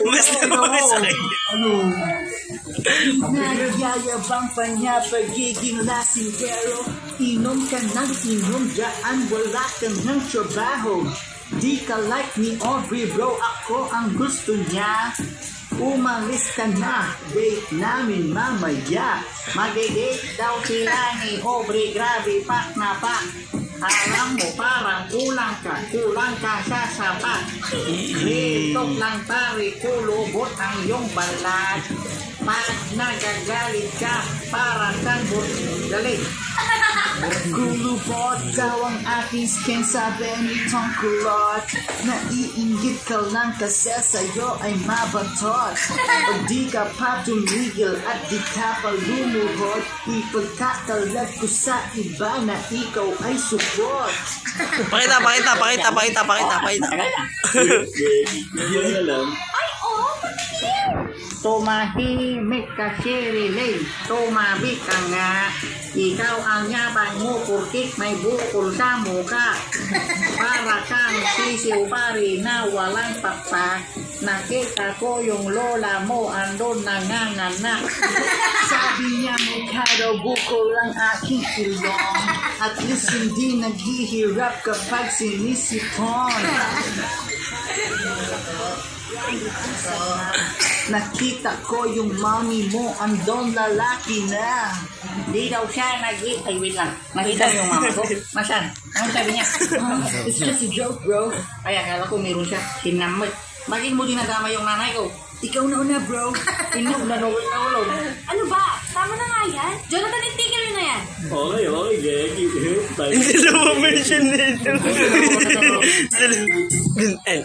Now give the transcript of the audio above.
Basta masakit. Nagyayabang pa niya pagiging lasing pero inom ka ng inom dyan wala ka ng trabaho. Di ka like ni Aubrey bro, ako ang gusto niya. Umalis ka na, date namin mamaya. Mag-date daw sila ni Aubrey, grabe pak na pak. Alam mo parang kulang ka sa sapat. Hitok lang pare, kulubot ang iyong balat. Pag nagagalit ka, para kang galit. Kulubot daw ang aking skin, sabi nitong kulot. Naiinggit ka lang kasi sa'yo ay mabatot. O di ka pa tumigil at di ka pa lumuhod. Ipagkakalat ko sa iba na ikaw ay support. Pakita. Hindi na lang. Tumahimik ka, Sherilyn. Tumabi ka nga. Ikaw ang yabang mo, purkit may bukol sa muka. Para kang sisiw pari na walang pakpak. Nakita ko yung lola mo, andon nanganganak. Sabi niya mukha daw bukol ang aking ilong. At least hindi naghihirap kapag sinisipon. Nakita ko yung mommy mo, andon lalaki na. Di daw siya ay wait lang. Nakita mo yung mama ko? Masan? Anong sabi niya? It's just a joke bro. Ay, akala ko meron siya. Sinamot. Bakit mo dinadama yung nanay ko? Ikaw na una bro. Inog na nowit na ulog. Ano ba? Tama na nga yan. Jonathan, itigil mo na yan. Okay, Gagi. Hindi na mo mention nito. And